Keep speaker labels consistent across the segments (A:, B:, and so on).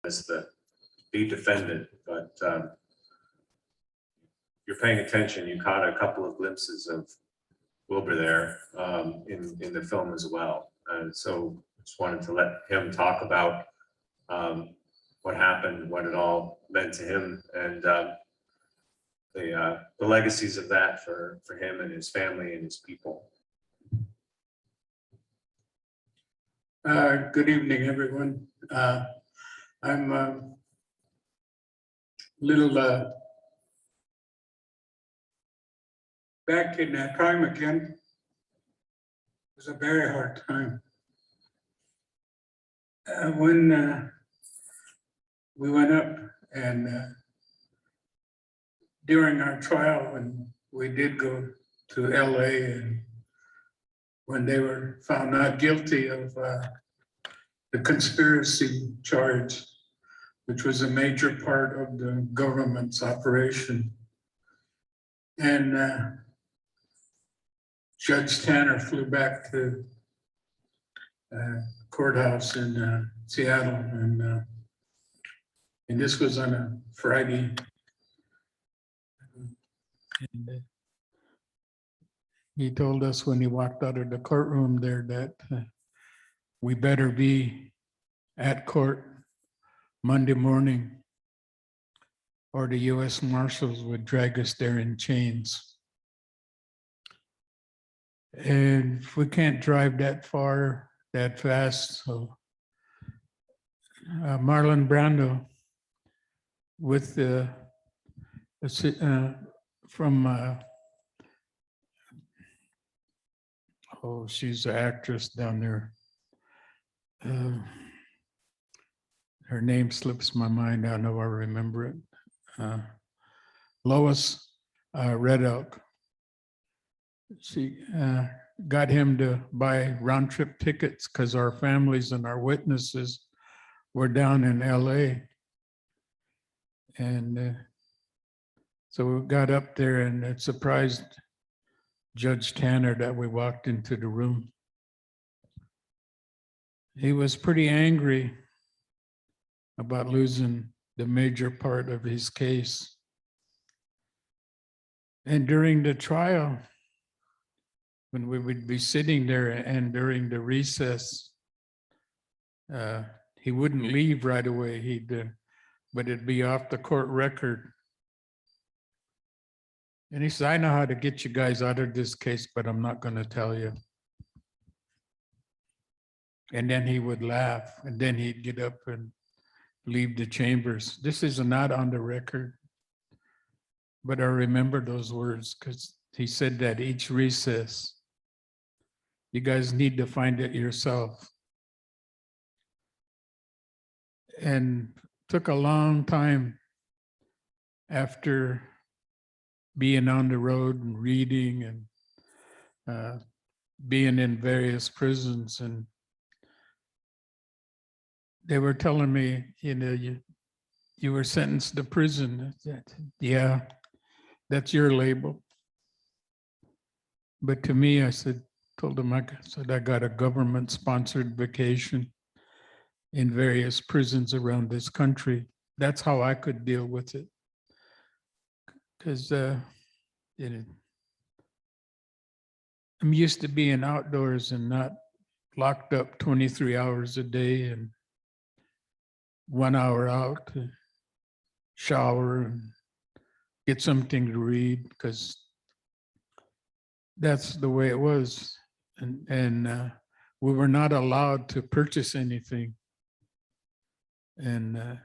A: as be defended, but if you're paying attention, you caught a couple of glimpses of Wilbur there in the film as well. So just wanted to let him talk about what happened, what it all meant to him, and the legacies of that for him and his family and his people.
B: Good evening, everyone. I'm a little back in that time again. It was a very hard time. When we went up and during our trial, and we did go to LA, and when they were found not guilty of the conspiracy charge, which was a major part of the government's operation. And Judge Tanner flew back to courthouse in Seattle, and this was on a Friday. And he told us when he walked out of the courtroom there that we better be at court Monday morning, or the U.S. Marshals would drag us there in chains. And we can't drive that far, that fast. So Marlon Brando with from oh, she's an actress down there. Her name slips my mind. I know I remember it. Lois Red Elk. She got him to buy round trip tickets because our families and our witnesses were down in LA. And so we got up there, and it surprised Judge Tanner that we walked into the room. He was pretty angry about losing the major part of his case. And during the trial, when we would be sitting there and during the recess, he wouldn't leave right away. But it'd be off the court record. And he said, I know how to get you guys out of this case, but I'm not going to tell you. And then he would laugh, and then he'd get up and leave the chambers. This is not on the record, but I remember those words because he said that each recess. You guys need to find it yourself. And took a long time after being on the road and reading and being in various prisons, and they were telling me, you know, you were sentenced to prison. Yeah, that's your label. But to me, I told them, I got a government-sponsored vacation in various prisons around this country. That's how I could deal with it. Because I'm used to being outdoors and not locked up 23 hours a day and 1 hour out to shower and get something to read, because that's the way it was. And we were not allowed to purchase anything. And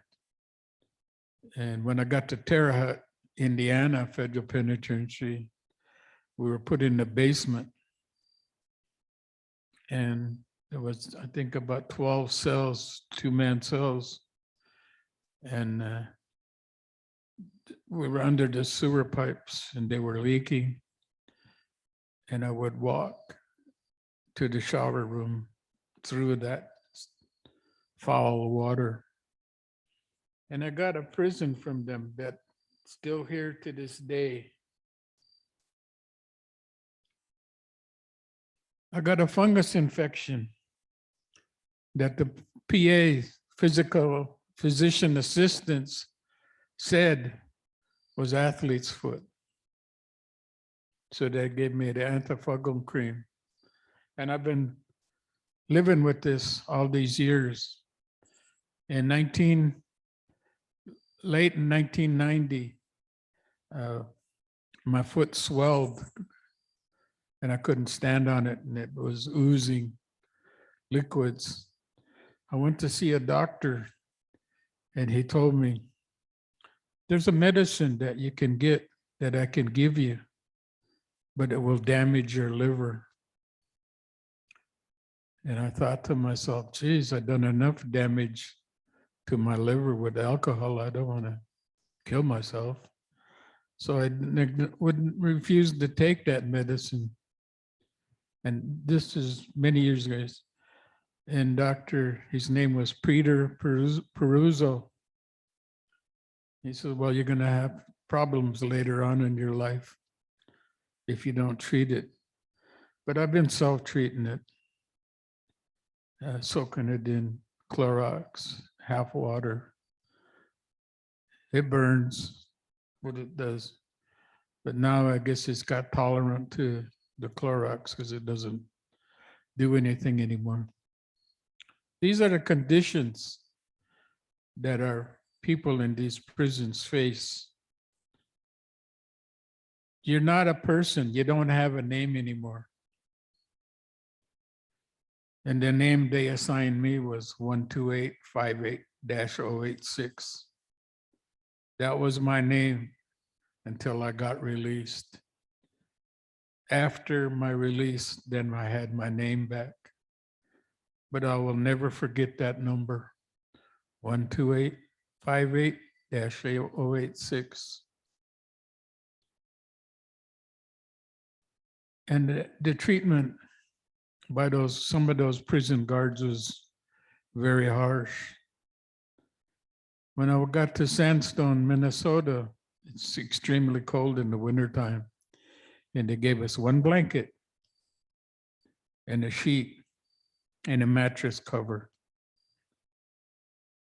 B: when I got to Terre Haute, Indiana Federal Penitentiary, we were put in the basement. And there was, I think, about 12 cells, 2-man cells. And we were under the sewer pipes and they were leaking. And I would walk to the shower room through that foul water. And I got a prison from them that's still here to this day. I got a fungus infection that the PA, physical physician assistants said was athlete's foot. So they gave me the antifungal cream. And I've been living with this all these years. In late in 1990, my foot swelled and I couldn't stand on it, and it was oozing liquids. I went to see a doctor and he told me, there's a medicine that you can get that I can give you, but it will damage your liver. And I thought to myself, geez, I've done enough damage to my liver with alcohol. I don't want to kill myself. So I wouldn't refuse to take that medicine. And this is many years ago. And his name was Peter Peruzzo. He said, well, you're going to have problems later on in your life if you don't treat it. But I've been self-treating it, soaking it in Clorox, half water. It burns what it does. But now I guess it's got tolerant to the Clorox because it doesn't do anything anymore. These are the conditions that our people in these prisons face. You're not a person. You don't have a name anymore. And the name they assigned me was 12858-086. That was my name until I got released. After my release, then I had my name back. But I will never forget that number, 12858-086. And the treatment by some of those prison guards was very harsh. When I got to Sandstone, Minnesota, it's extremely cold in the wintertime. And they gave us one blanket and a sheet and a mattress cover.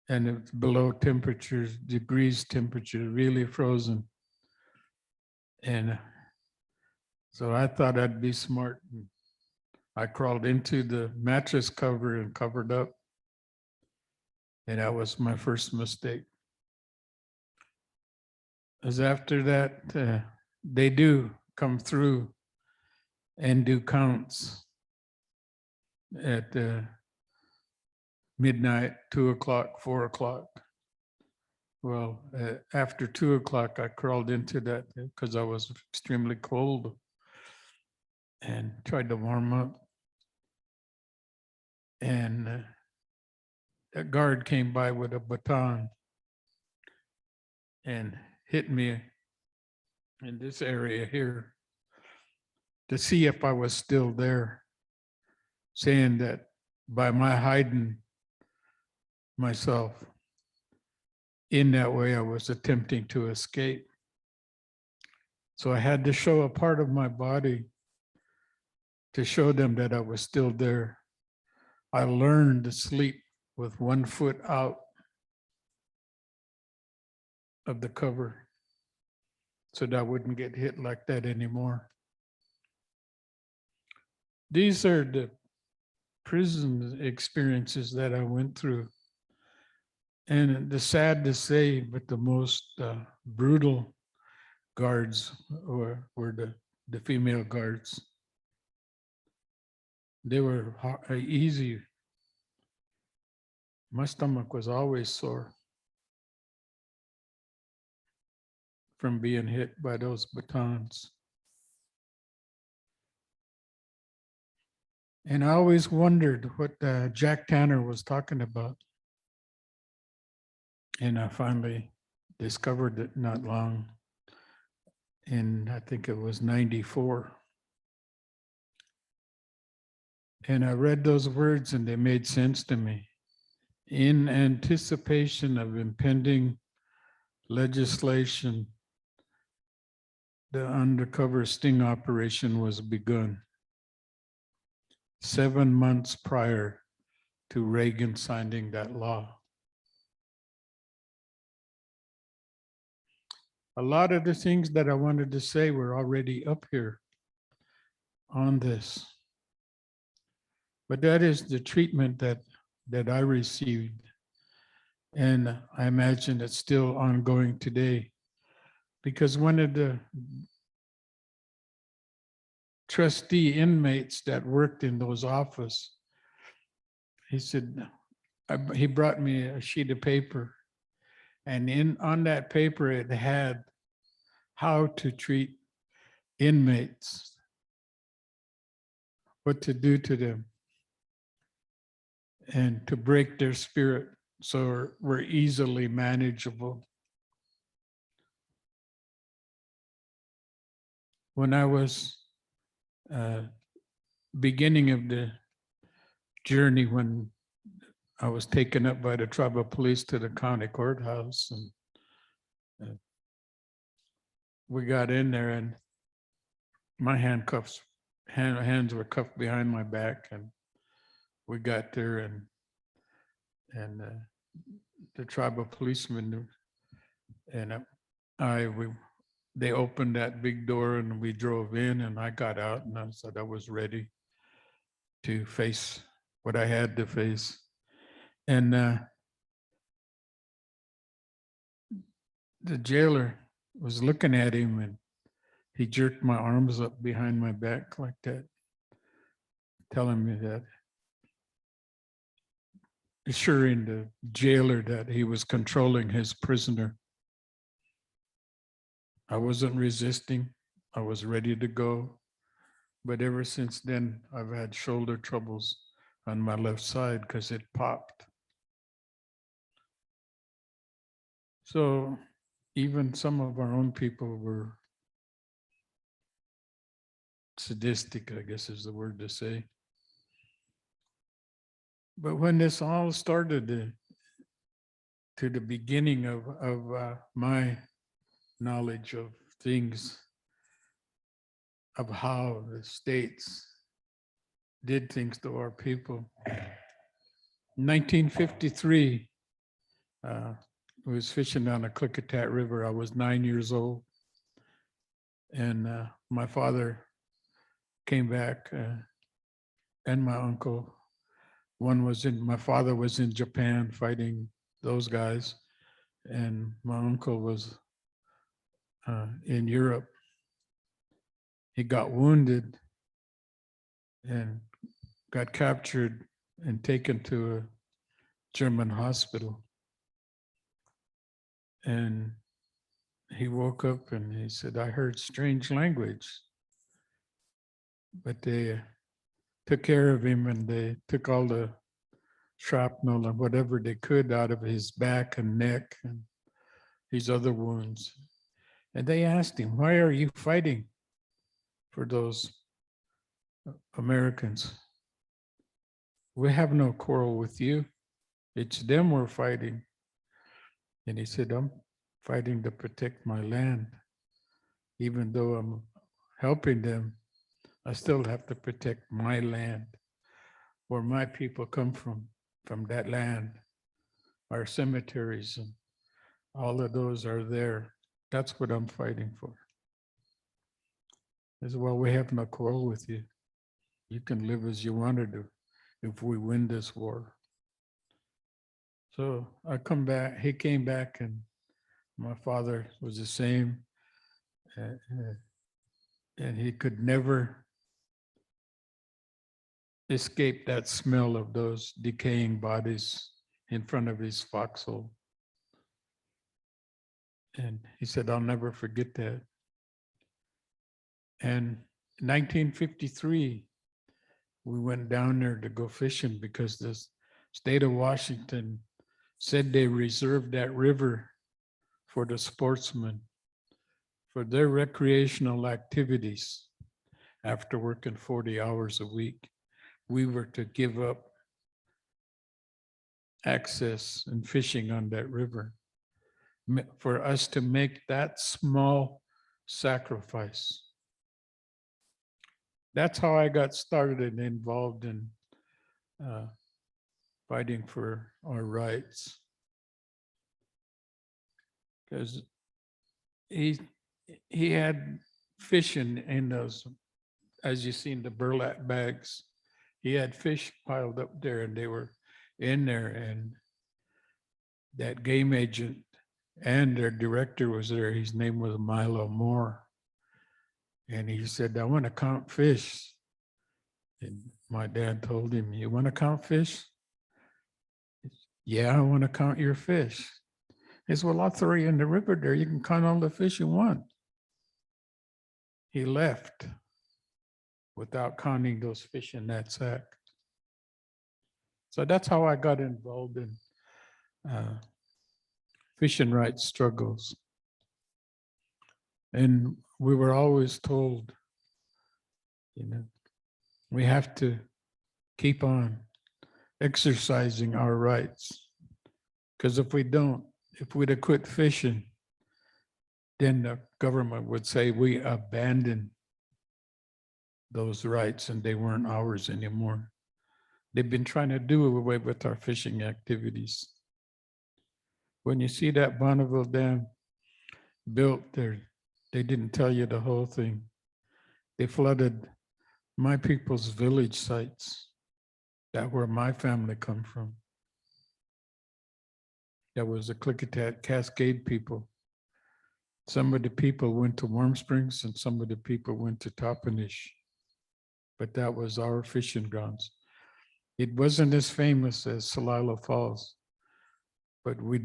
B: And it's below degrees temperature, really frozen. And so I thought I'd be smart. I crawled into the mattress cover and covered up. And that was my first mistake. As after that, they do come through and do counts at midnight, 2 o'clock, 4 o'clock. Well, after 2 o'clock, I crawled into that because I was extremely cold and tried to warm up. And a guard came by with a baton and hit me in this area here to see if I was still there, saying that by my hiding myself in that way, I was attempting to escape. So I had to show a part of my body to show them that I was still there. I learned to sleep with 1 foot out of the cover so that I wouldn't get hit like that anymore. These are the prison experiences that I went through. And the sad to say, but the most brutal guards were the female guards. They were easy. My stomach was always sore from being hit by those batons. And I always wondered what Jack Tanner was talking about. And I finally discovered it not long in, I think it was 94. And I read those words and they made sense to me. In anticipation of impending legislation, the undercover sting operation was begun 7 months prior to Reagan signing that law. a lot of the things that I wanted to say were already up here on this. But that is the treatment that I received. And I imagine it's still ongoing today. Because one of the trustee inmates that worked in those offices, he said, he brought me a sheet of paper. And on that paper, it had how to treat inmates, what to do to them, and to break their spirit so we're easily manageable. When I was beginning of the journey, when I was taken up by the tribal police to the county courthouse, and we got in there, and my hands were cuffed behind my back, and we got there, and the tribal policeman and they opened that big door, and we drove in, and I got out, and I said I was ready to face what I had to face. And the jailer was looking at him, and he jerked my arms up behind my back like that, telling me that, assuring the jailer that he was controlling his prisoner. I wasn't resisting. I was ready to go. But ever since then, I've had shoulder troubles on my left side because it popped. So even some of our own people were sadistic, I guess is the word to say. But when this all started, to the beginning of my knowledge of things, of how the states did things to our people. 1953, I was fishing on the Klickitat River. I was 9 years old. And my father came back and my uncle. My father was in Japan fighting those guys. And my uncle was in Europe. He got wounded and got captured and taken to a German hospital. And he woke up and he said, I heard strange language. But they took care of him, and they took all the shrapnel and whatever they could out of his back and neck and his other wounds. And they asked him, why are you fighting for those Americans? We have no quarrel with you. It's them we're fighting. And he said, I'm fighting to protect my land. Even though I'm helping them, I still have to protect my land, where my people come from that land. Our cemeteries and all of those are there. That's what I'm fighting for. As well, we have no quarrel with you. You can live as you want to do if we win this war. So I come back, he came back, and my father was the same. And he could never escape that smell of those decaying bodies in front of his foxhole. And he said, I'll never forget that. And in 1953, we went down there to go fishing because the state of Washington said they reserved that river for the sportsmen, for their recreational activities after working 40 hours a week. We were to give up access and fishing on that river for us to make that small sacrifice. That's how I got started and involved in fighting for our rights. Because he had fish in those, as you seen, the burlap bags. He had fish piled up there and they were in there, and that game agent and their director was there. His name was Milo Moore. And he said, I want to count fish. And my dad told him, you want to count fish? Yeah, I want to count your fish. He said, well, I'll throw you in the river there. You can count all the fish you want. He left without counting those fish in that sack. So that's how I got involved in fishing rights struggles. And we were always told, we have to keep on exercising our rights. Because if we don't, if we'd have quit fishing, then the government would say we abandoned those rights and they weren't ours anymore. They've been trying to do away with our fishing activities. When you see that Bonneville Dam built there, they didn't tell you the whole thing. They flooded my people's village sites, that where my family come from. That was the Klickitat Cascade people. Some of the people went to Warm Springs and some of the people went to Toppenish. But that was our fishing grounds. It wasn't as famous as Celilo Falls, but we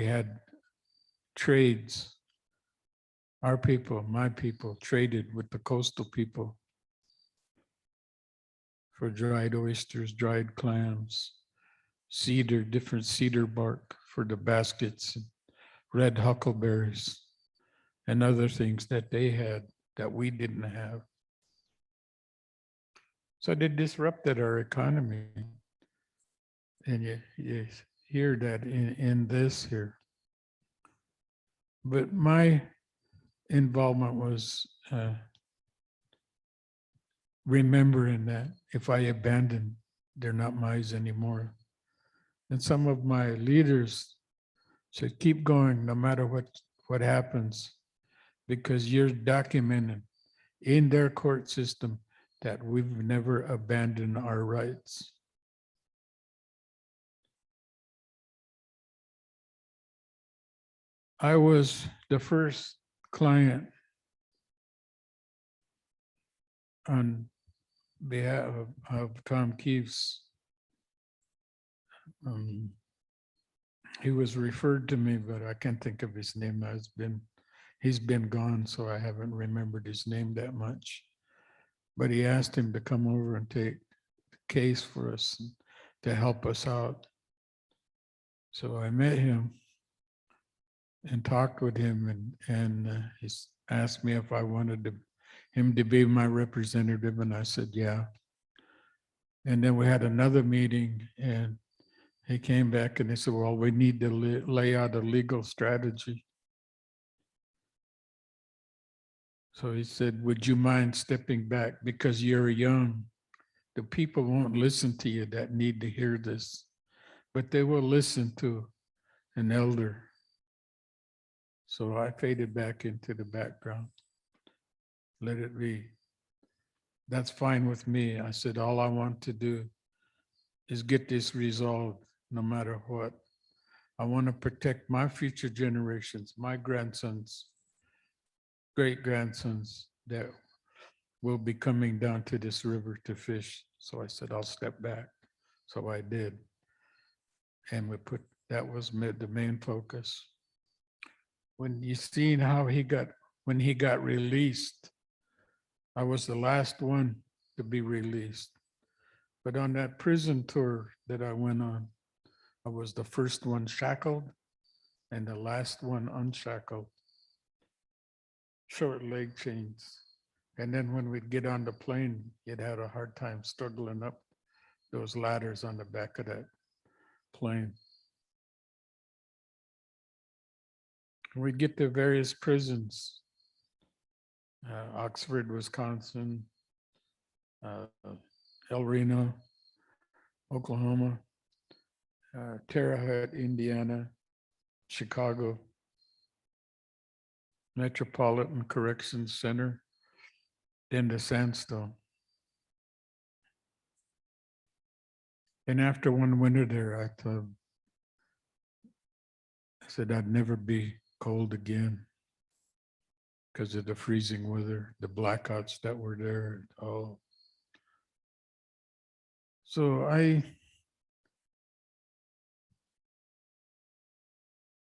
B: had trades. Our people, my people, traded with the coastal people for dried oysters, dried clams, cedar, different cedar bark for the baskets, red huckleberries, and other things that they had that we didn't have. So they disrupted our economy. And you hear that in this here. But my involvement was remembering that if I abandon, they're not mine anymore. And some of my leaders said, keep going no matter what happens, because you're documenting in their court system that we've never abandoned our rights. I was the first client on behalf of Tom Keefe's. He was referred to me, but I can't think of his name. He's been gone, so I haven't remembered his name that much. But he asked him to come over and take the case for us to help us out. So I met him and talked with him, and he asked me if I wanted him to be my representative, and I said, yeah. And then we had another meeting, and he came back and he said, well, we need to lay out a legal strategy. So he said, would you mind stepping back because you're young? The people won't listen to you that need to hear this, but they will listen to an elder. So I faded back into the background. Let it be. That's fine with me. I said, all I want to do is get this resolved no matter what. I want to protect my future generations, my grandsons, great-grandsons that will be coming down to this river to fish. So I said, I'll step back. So I did. And that was the main focus. When you seen how when he got released, I was the last one to be released. But on that prison tour that I went on, I was the first one shackled and the last one unshackled. Short leg chains. And then when we'd get on the plane, you'd had a hard time struggling up those ladders on the back of that plane. We'd get to various prisons, Oxford, Wisconsin, El Reno, Oklahoma, Terre Haute, Indiana, Chicago. Metropolitan Corrections Center in the sandstone. And after one winter there, I thought, I said I'd never be cold again because of the freezing weather, the blackouts that were there. Oh, so I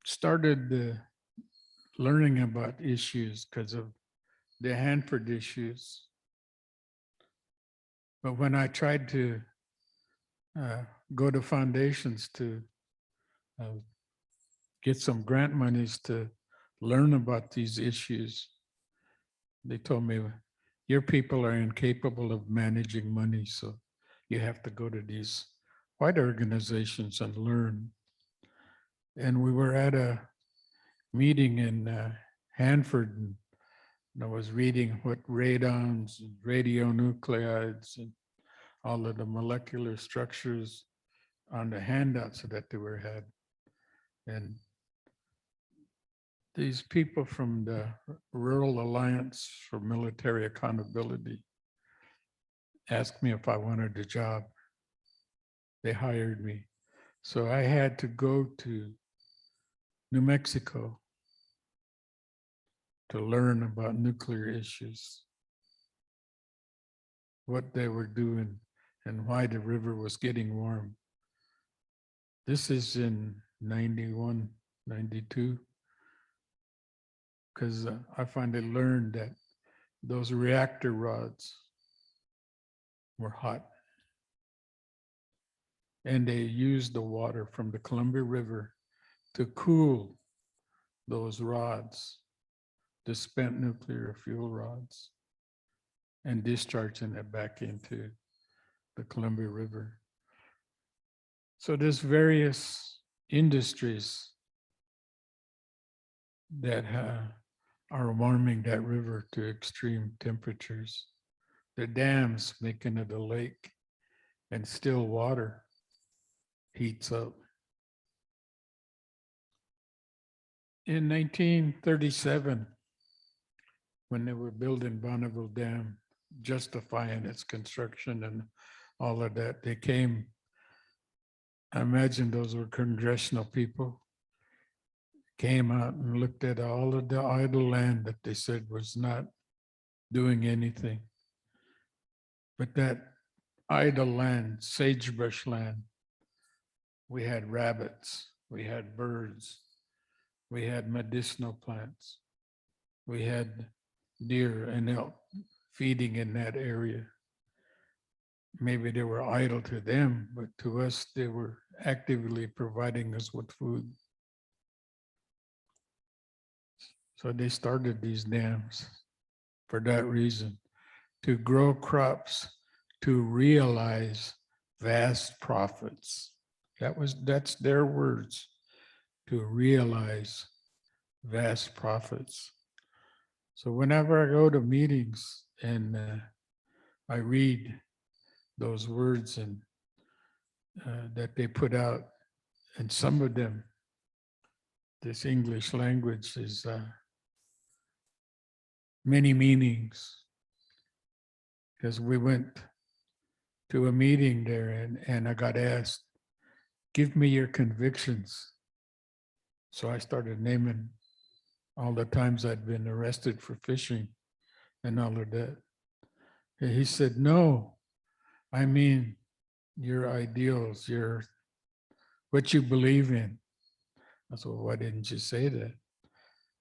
B: started learning about issues because of the Hanford issues. But when I tried to go to foundations to get some grant monies to learn about these issues, they told me, your people are incapable of managing money, so you have to go to these white organizations and learn. And we were at a meeting in Hanford, and I was reading what radons and radionuclides and all of the molecular structures on the handouts that they were had. And these people from the Rural Alliance for Military Accountability asked me if I wanted a job. They hired me. So I had to go to New Mexico to learn about nuclear issues, what they were doing, and why the river was getting warm. This is in 91, 92, because I finally learned that those reactor rods were hot. And they used the water from the Columbia River to cool those rods, the spent nuclear fuel rods, and discharging it back into the Columbia River. So there's various industries that are warming that river to extreme temperatures. The dams making it a lake, and still water heats up. In 1937, when they were building Bonneville Dam, justifying its construction and all of that, they came, I imagine those were congressional people, came out and looked at all of the idle land that they said was not doing anything. But that idle land, sagebrush land, we had rabbits, we had birds, we had medicinal plants, we had deer and elk feeding in that area. Maybe they were idle to them, but to us, they were actively providing us with food. So they started these dams for that reason, to grow crops, to realize vast profits. That's their words, to realize vast profits. So whenever I go to meetings and I read those words and that they put out, and some of them, this English language is many meanings. Because we went to a meeting there and I got asked, give me your convictions. So I started naming all the times I'd been arrested for fishing and all of that. And he said, no, I mean your ideals, what you believe in. I said, well, why didn't you say that?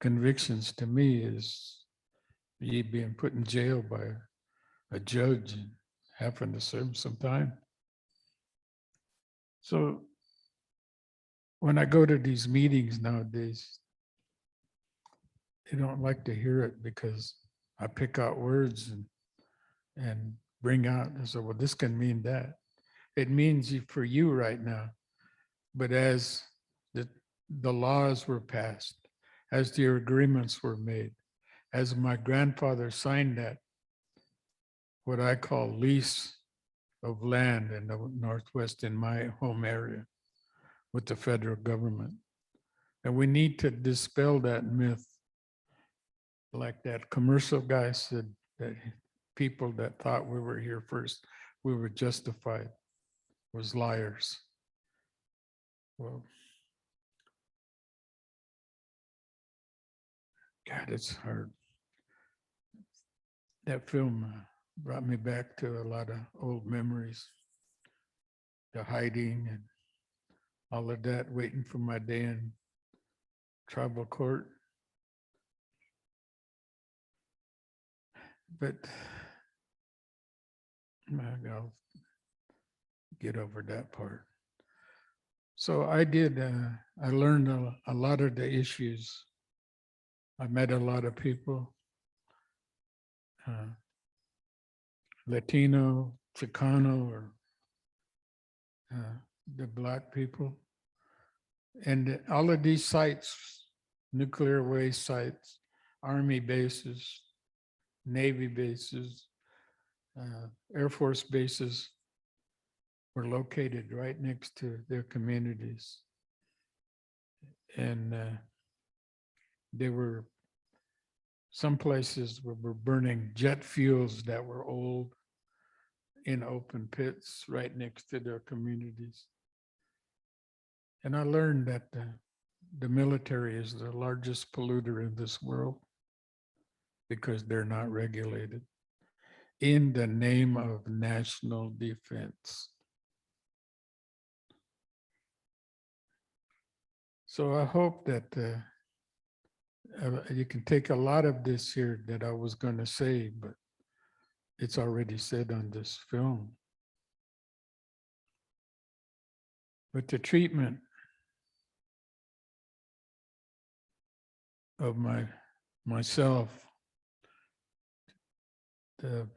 B: Convictions to me is you being put in jail by a judge and having to serve some time. So when I go to these meetings nowadays, they don't like to hear it because I pick out words and bring out and say, well, this can mean that. It means for you right now. But as the laws were passed, as the agreements were made, as my grandfather signed that, what I call lease of land in the Northwest in my home area with the federal government. And we need to dispel that myth like that commercial guy said, that people that thought we were here first, we were justified, was liars. Well, God, it's hard. That film brought me back to a lot of old memories, the hiding and all of that, waiting for my day in tribal court. But I'll get over that part. So I learned a lot of the issues. I met a lot of people, Latino, Chicano, or the Black people. And all of these sites, nuclear waste sites, Army bases, Navy bases, Air Force bases were located right next to their communities. And they were, some places were burning jet fuels that were old in open pits right next to their communities. And I learned that the military is the largest polluter in this world because they're not regulated in the name of national defense. So I hope that you can take a lot of this here that I was going to say, but it's already said on this film. But the treatment of myself, the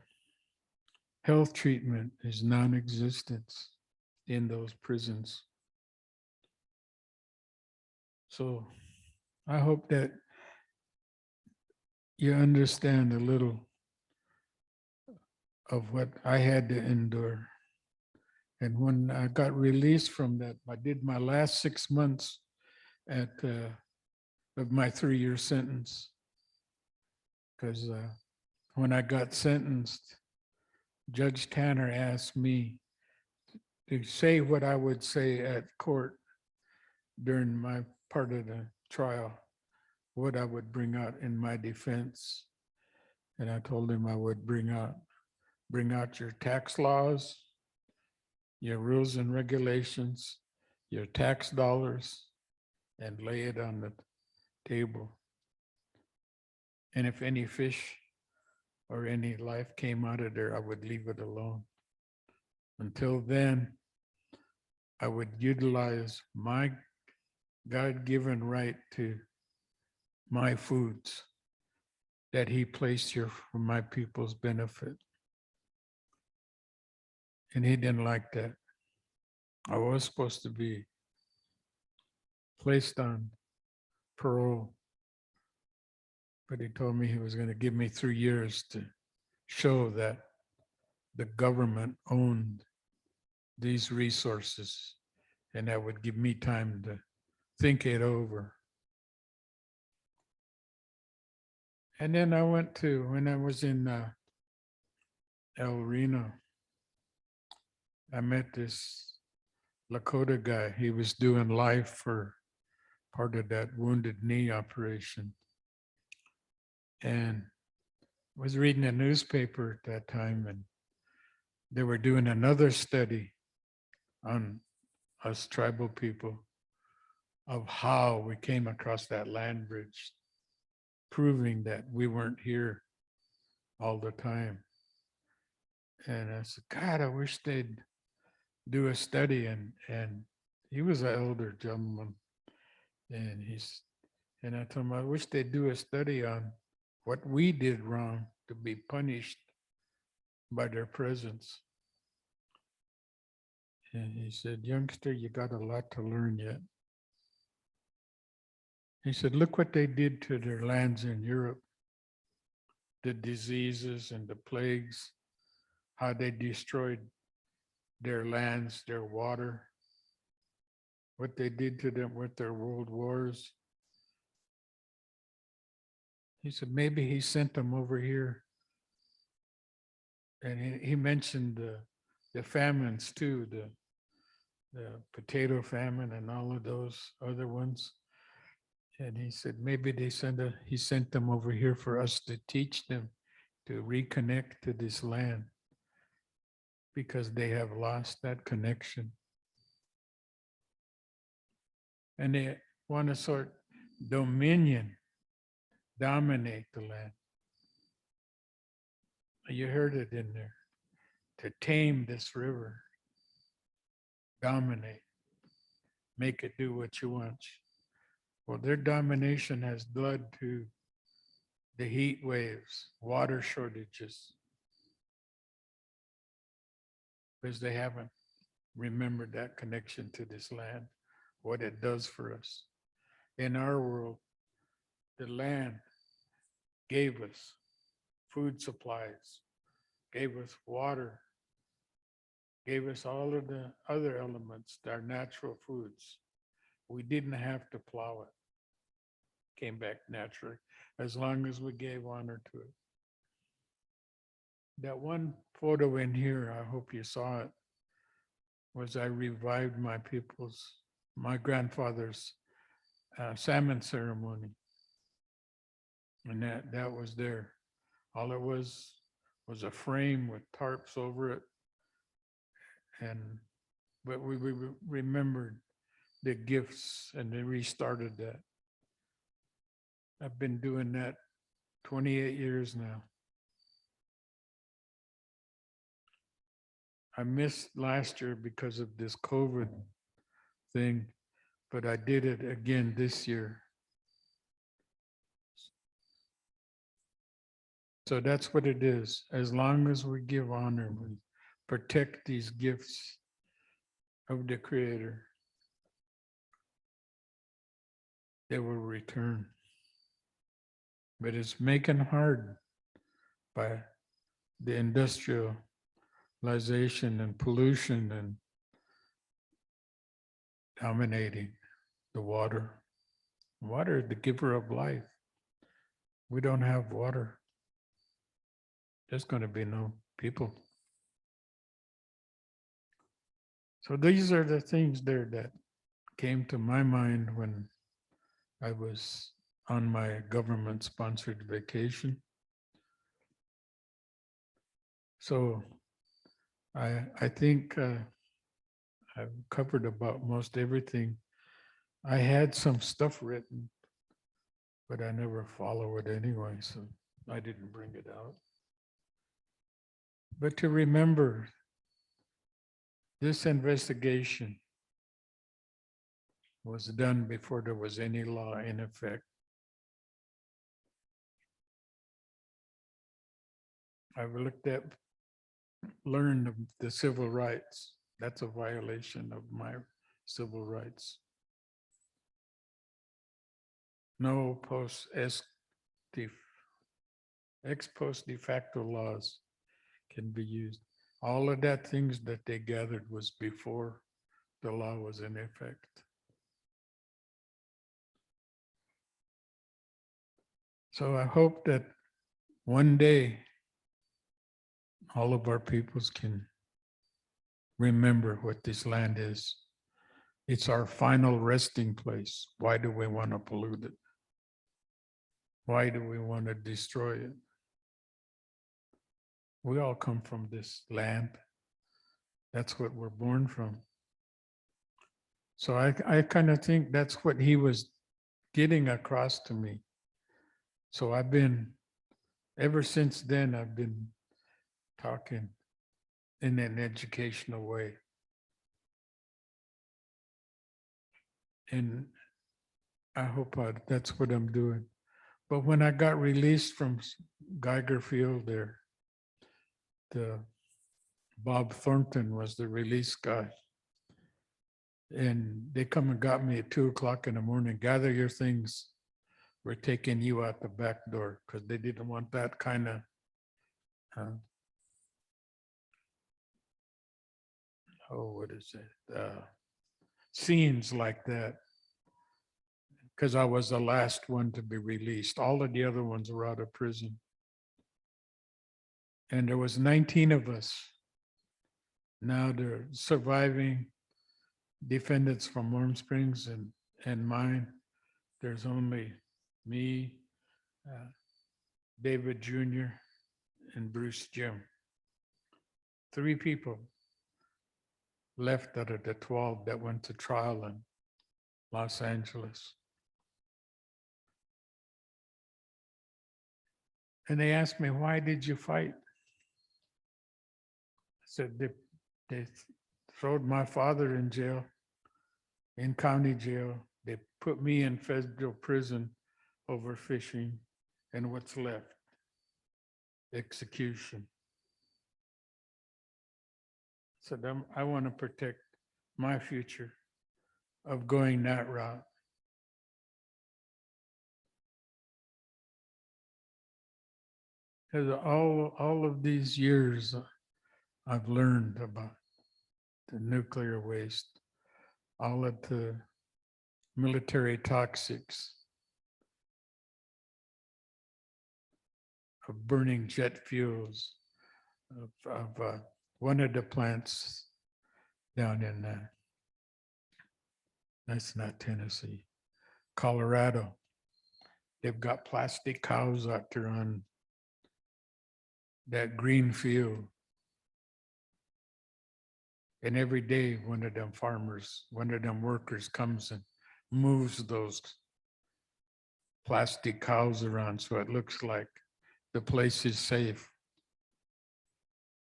B: health treatment is non-existent in those prisons. So I hope that you understand a little of what I had to endure. And when I got released from that, I did my last 6 months of my 3-year sentence. Because when I got sentenced, Judge Tanner asked me to say what I would say at court during my part of the trial, what I would bring out in my defense. And I told him I would bring out your tax laws, your rules and regulations, your tax dollars, and lay it on the table. And if any fish or any life came out of there, I would leave it alone. Until then, I would utilize my God-given right to my foods that he placed here for my people's benefit. And he didn't like that. I was supposed to be placed on parole, but he told me he was going to give me 3 years to show that the government owned these resources, and that would give me time to think it over. And then I went to, when I was in El Reno, I met this Lakota guy. He was doing life for part of that Wounded Knee operation. And I was reading a newspaper at that time, and they were doing another study on us tribal people of how we came across that land bridge, proving that we weren't here all the time. And I said, God, I wish they'd do a study. And he was an elder gentleman. And I told him, I wish they'd do a study on what we did wrong to be punished by their presence. And he said, youngster, you got a lot to learn yet. He said, look what they did to their lands in Europe, the diseases and the plagues, how they destroyed their lands, their water, what they did to them with their world wars. He said, maybe he sent them over here. And he mentioned the famines too, the potato famine and all of those other ones. And he said, maybe he sent them over here for us to teach them to reconnect to this land because they have lost that connection. And they want to sort dominion, dominate the land. You heard it in there. To tame this river, dominate, make it do what you want. Well, their domination has led to the heat waves, water shortages, because they haven't remembered that connection to this land, what it does for us. In our world, the land gave us food supplies, gave us water, gave us all of the other elements, our natural foods. We didn't have to plow it. Came back naturally, as long as we gave honor to it. That one photo in here, I hope you saw it, was I revived my grandfather's salmon ceremony. And that was there. All it was a frame with tarps over it. But we remembered the gifts and they restarted that. I've been doing that 28 years now. I missed last year because of this COVID thing, but I did it again this year. So that's what it is. As long as we give honor, we protect these gifts of the Creator, they will return. But it's making hard by the industrialization and pollution and dominating the water. Water is the giver of life. We don't have water. There's going to be no people. So these are the things there that came to my mind when I was on my government-sponsored vacation. So I think I've covered about most everything. I had some stuff written, but I never follow it anyway, so I didn't bring it out. But to remember, this investigation was done before there was any law in effect. I've learned of the civil rights. That's a violation of my civil rights. No ex post de facto laws can be used. All of that things that they gathered was before the law was in effect. So I hope that one day all of our peoples can remember what this land is. It's our final resting place. Why do we want to pollute it? Why do we want to destroy it? We all come from this land. That's what we're born from. So I kind of think that's what he was getting across to me. So ever since then, I've been talking in an educational way. And I hope that's what I'm doing. But when I got released from Geiger Field there, Bob Thornton was the release guy. And they come and got me at 2:00 in the morning, gather your things. We're taking you out the back door, because they didn't want that kind of what is it? Scenes like that. because I was the last one to be released. All of the other ones were out of prison. And there was 19 of us. Now the surviving defendants from Warm Springs and mine, there's only me, David Jr., and Bruce Jim. 3 people left out of the 12 that went to trial in Los Angeles. And they asked me, why did you fight? I said, they throwed my father in jail, in county jail. They put me in federal prison over fishing, and what's left? Execution. So I want to protect my future of going that route. Because all of these years, I've learned about the nuclear waste, all of the military toxics, of burning jet fuels, of one of the plants down in, that's not Tennessee, Colorado. They've got plastic cows out there on that green field. And every day, one of them farmers, one of them workers comes and moves those plastic cows around so it looks like the place is safe.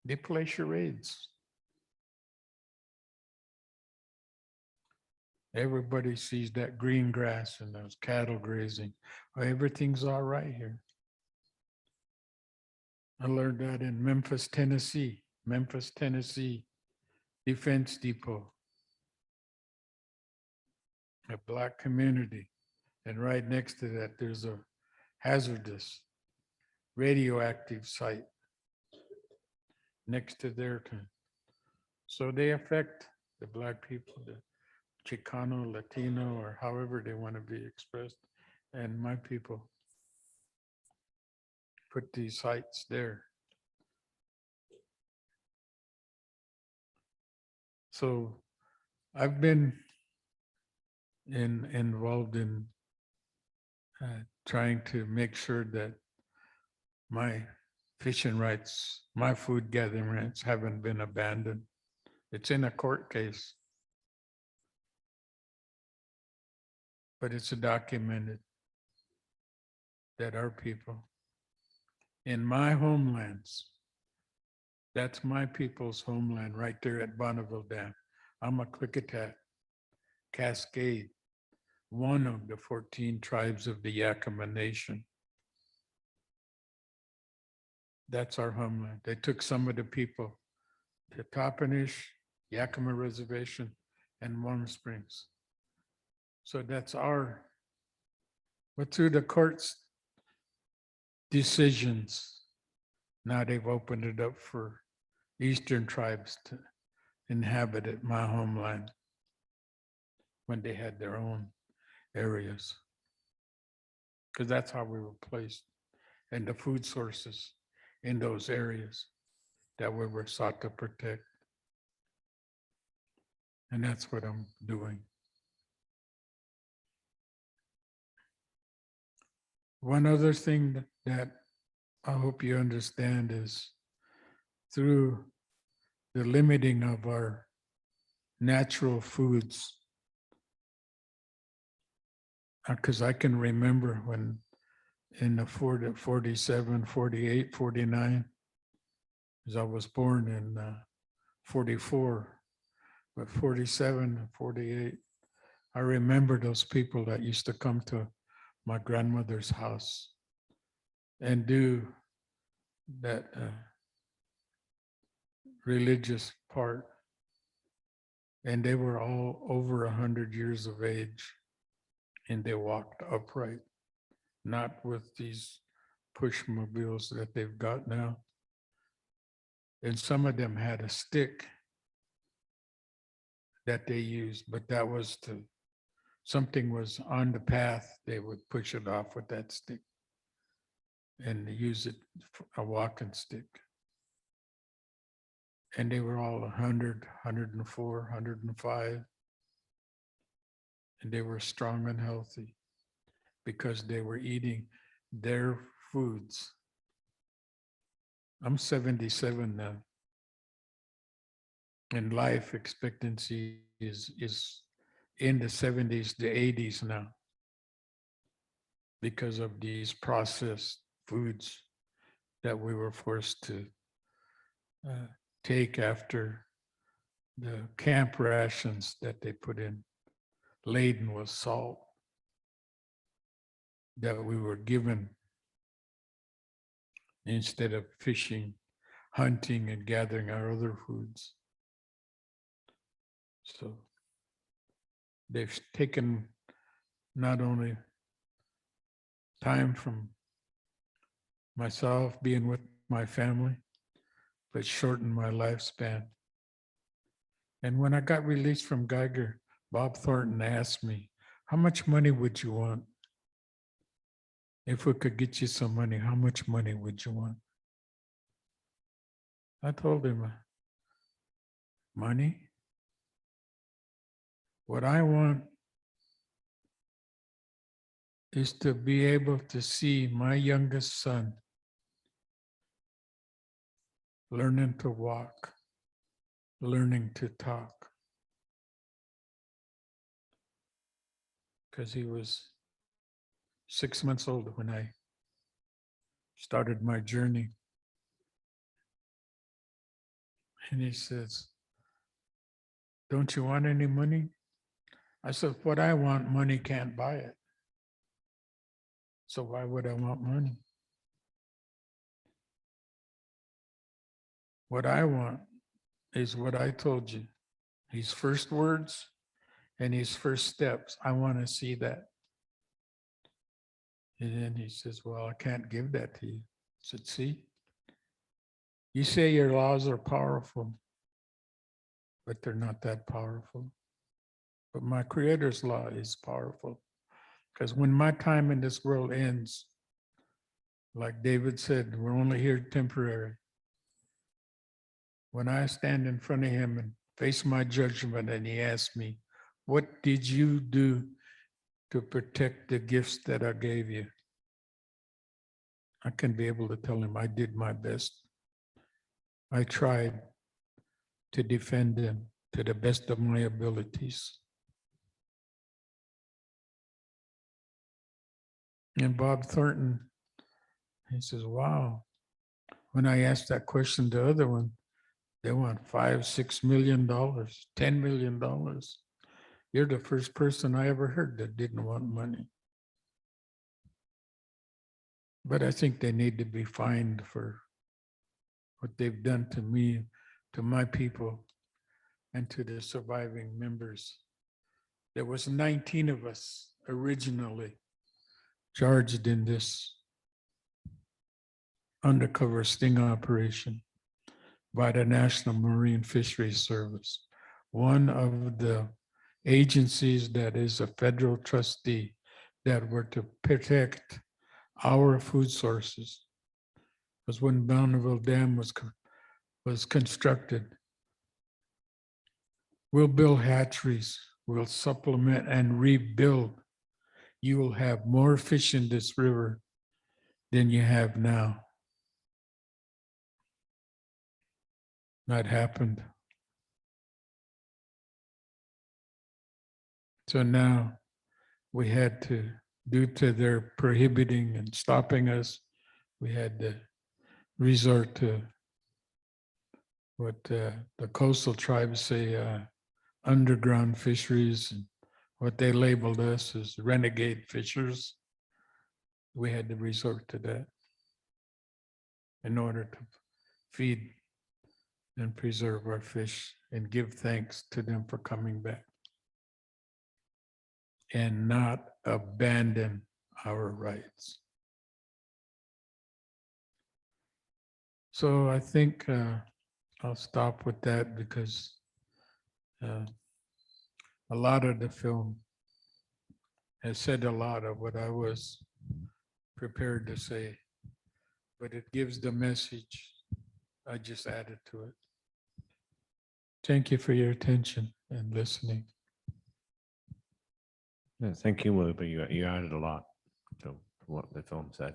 B: They play charades. Everybody sees that green grass and those cattle grazing. Well, everything's all right here. I learned that in Memphis, Tennessee. Memphis, Tennessee Defense Depot. A Black community. And right next to that, there's a hazardous radioactive site next to their town. So they affect the Black people, the Chicano, Latino, or however they want to be expressed. And my people put these sites there. So I've been involved in trying to make sure that my fishing rights, my food gathering rights haven't been abandoned. It's in a court case, but it's documented that our people in my homelands, that's my people's homeland right there at Bonneville Dam. I'm a Klickitat, Cascade, one of the 14 tribes of the Yakama Nation. That's our homeland. They took some of the people to Toppenish, Yakama Reservation, and Warm Springs. So that's but through the court's decisions, now they've opened it up for Eastern tribes to inhabit it, my homeland, when they had their own areas. Because that's how we were placed, and the food sources in those areas that we were sought to protect. And that's what I'm doing. One other thing that I hope you understand is through the limiting of our natural foods, because I can remember when in the 47, 48, 49, because I was born in 44, but 47 and 48, I remember those people that used to come to my grandmother's house and do that religious part. And they were all over 100 years of age, and they walked upright, not with these push mobiles that they've got now. And some of them had a stick that they used, but that was to something was on the path, they would push it off with that stick and use it for a walking stick. And they were all 100, 104, 105. And they were strong and healthy because they were eating their foods. I'm 77 now. And life expectancy is in the 70s, the 80s now, because of these processed foods that we were forced to take after the camp rations that they put in, laden with salt, that we were given instead of fishing, hunting, and gathering our other foods. So they've taken not only time from myself being with my family, but shortened my lifespan. And when I got released from Geiger, Bob Thornton asked me, how much money would you want? If we could get you some money, how much money would you want? I told him, money? What I want is to be able to see my youngest son learning to walk, learning to talk. Because he was 6 months old when I started my journey. And he says, don't you want any money? I said, what I want, money can't buy it. So why would I want money? What I want is what I told you. His first words and his first steps. I want to see that. And then he says, well, I can't give that to you. I said, see, you say your laws are powerful, but they're not that powerful. But my Creator's law is powerful. Because when my time in this world ends, like David said, we're only here temporary. When I stand in front of him and face my judgment and he asks me, what did you do to protect the gifts that I gave you? I can be able to tell him I did my best. I tried to defend them to the best of my abilities. And Bob Thornton, he says, wow. When I asked that question to the other one, they want $5-6 million, $10 million. You're the first person I ever heard that didn't want money. But I think they need to be fined for what they've done to me, to my people, and to the surviving members. There was 19 of us originally charged in this undercover sting operation by the National Marine Fisheries Service, one of the agencies that is a federal trustee that were to protect our food sources. Because when Bonneville Dam was constructed, we'll build hatcheries, we'll supplement and rebuild. You will have more fish in this river than you have now. That happened. So now we had to, due to their prohibiting and stopping us, we had to resort to what the coastal tribes say, underground fisheries, and what they labeled us as renegade fishers. We had to resort to that in order to feed and preserve our fish and give thanks to them for coming back and not abandon our rights. So I think I'll stop with that because a lot of the film has said a lot of what I was prepared to say, but it gives the message. I just added to it. Thank you for your attention and listening.
C: Yeah, thank you, Wilbur. You added a lot to what the film said.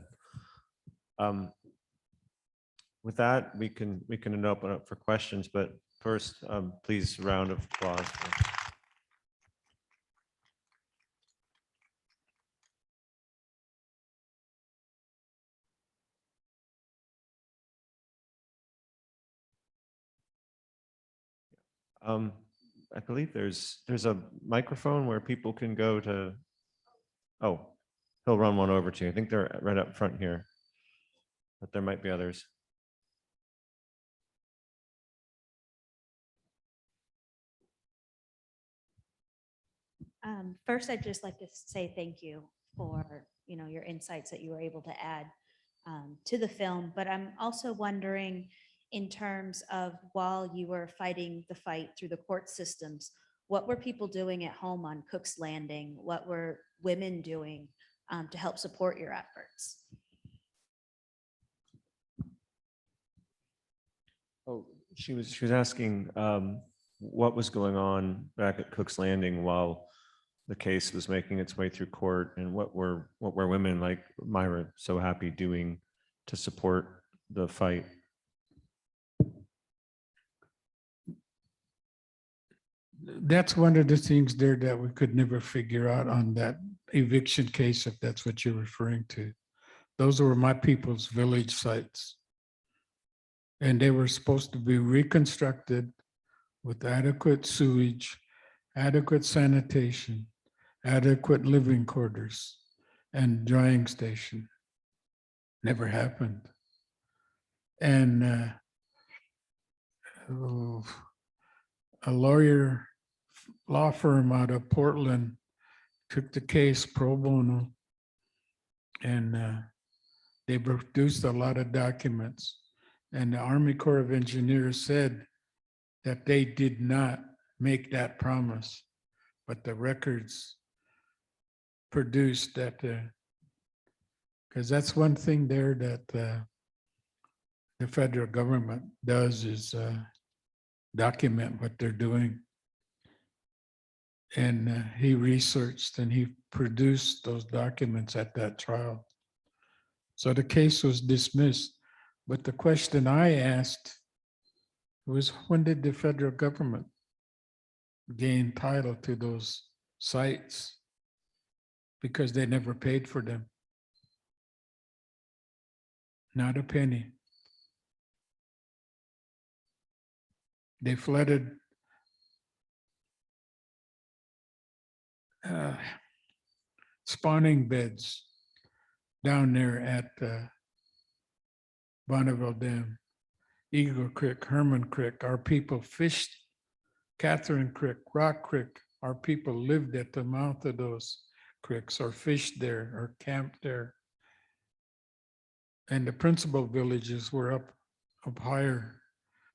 C: With that, we can open up for questions, but first, please, a round of applause. I believe there's a microphone where people can go to. Oh, he'll run one over to you. I think they're right up front here, but there might be others.
D: First, I'd just like to say thank you for your insights that you were able to add to the film. But I'm also wondering, in terms of while you were fighting the fight through the court systems, what were people doing at home on Cook's Landing? What were women doing to help support your efforts?
C: Oh, she was asking what was going on back at Cook's Landing while the case was making its way through court, and what were women like Myra Sohappy doing to support the fight?
B: That's one of the things there that we could never figure out on that eviction case, if that's what you're referring to. Those were my people's village sites. And they were supposed to be reconstructed with adequate sewage, adequate sanitation, adequate living quarters, and drying station. Never happened. And a law firm out of Portland took the case pro bono, and they produced a lot of documents. And the Army Corps of Engineers said that they did not make that promise, but the records produced that, because that's one thing there that the federal government does is document what they're doing. And he researched and he produced those documents at that trial. So the case was dismissed. But the question I asked was, when did the federal government gain title to those sites? Because they never paid for them. Not a penny. They flooded spawning beds down there at Bonneville Dam, Eagle Creek, Herman Creek. Our people fished Catherine Creek, Rock Creek. Our people lived at the mouth of those creeks or fished there or camped there. And the principal villages were up higher,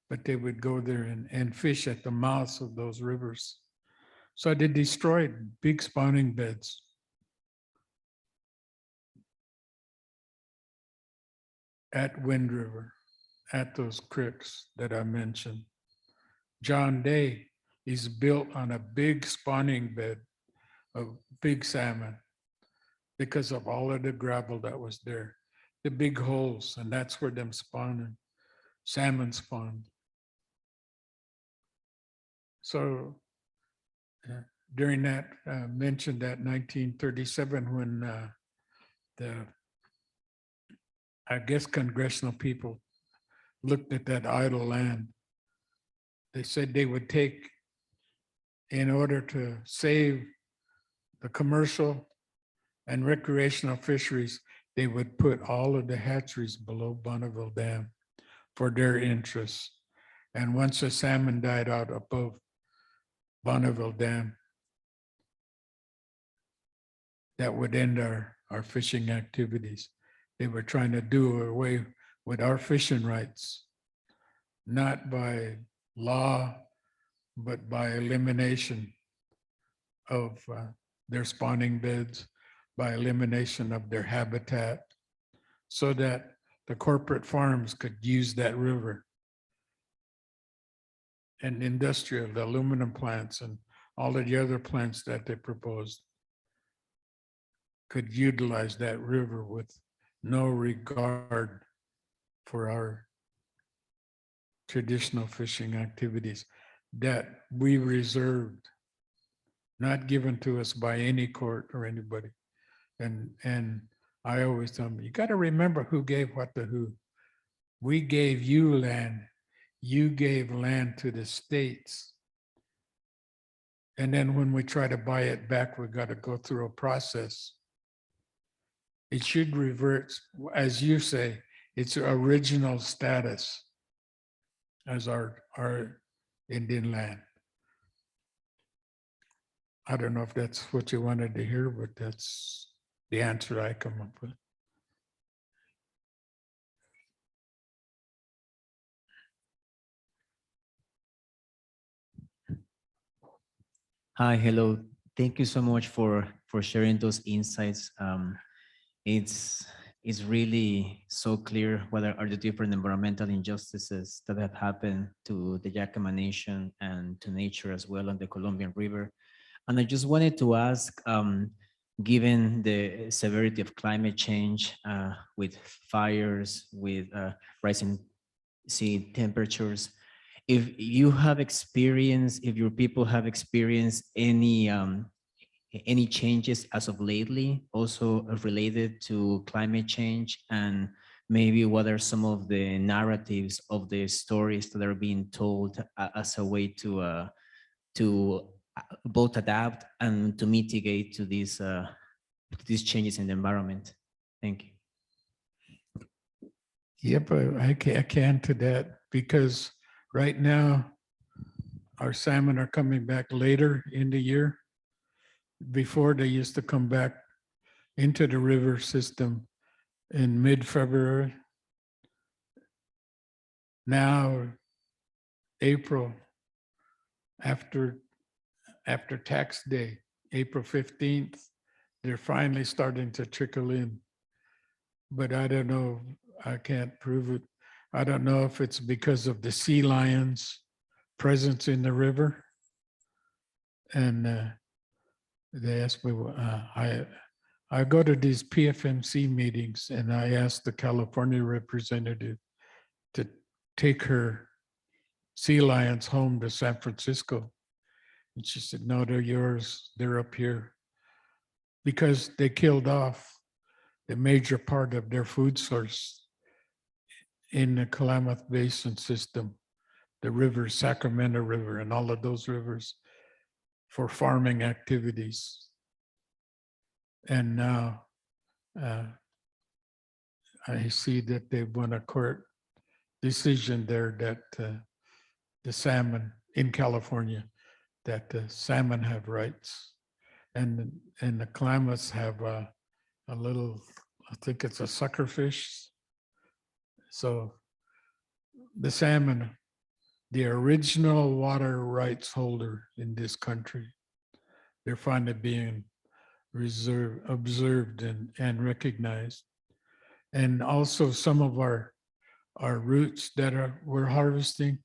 B: but they would go there and fish at the mouths of those rivers. So they destroyed big spawning beds. At Wind River, at those creeks that I mentioned. John Day is built on a big spawning bed of big salmon because of all of the gravel that was there, the big holes, and that's where them spawning, salmon spawned. So during that, mentioned that 1937 when I guess congressional people looked at that idle land. They said they would take, in order to save the commercial and recreational fisheries, they would put all of the hatcheries below Bonneville Dam for their interests. And once the salmon died out above Bonneville Dam, that would end our fishing activities. They were trying to do away with our fishing rights, not by law, but by elimination of their spawning beds, by elimination of their habitat, so that the corporate farms could use that river. And industrial, the aluminum plants and all of the other plants that they proposed could utilize that river with no regard for our traditional fishing activities that we reserved, not given to us by any court or anybody. And I always tell them, you got to remember who gave what to who. We gave you land. You gave land to the states. And then when we try to buy it back, we got to go through a process. It should revert, as you say, its original status as our Indian land. I don't know if that's what you wanted to hear, but that's the answer I come up with.
E: Hi, hello. Thank you so much for sharing those insights. It's really so clear what are the different environmental injustices that have happened to the Yakama Nation and to nature as well on the Columbian River. And I just wanted to ask, given the severity of climate change with fires, with rising sea temperatures, if you have experienced, if your people have experienced any changes as of lately, also related to climate change, and maybe what are some of the narratives of the stories that are being told as a way to both adapt and to mitigate to these changes in the environment. Thank you.
B: Yep, I can to that, because right now our salmon are coming back later in the year. Before, they used to come back into the river system in mid-February. Now, April, after tax day, April 15th, they're finally starting to trickle in. But I don't know, I can't prove it. I don't know if it's because of the sea lions' presence in the river. And they asked me, I go to these PFMC meetings, and I asked the California representative to take her sea lions home to San Francisco. And she said, no, they're yours. They're up here. Because they killed off the major part of their food source in the Columbia Basin system, the river, Sacramento River, and all of those rivers for farming activities. And now I see that they won a court decision there that the salmon in California, that the salmon have rights, and the Klamaths have a little, I think it's a sucker fish. So the salmon, the original water rights holder in this country, they're finally being observed and recognized. And also some of our roots that we're harvesting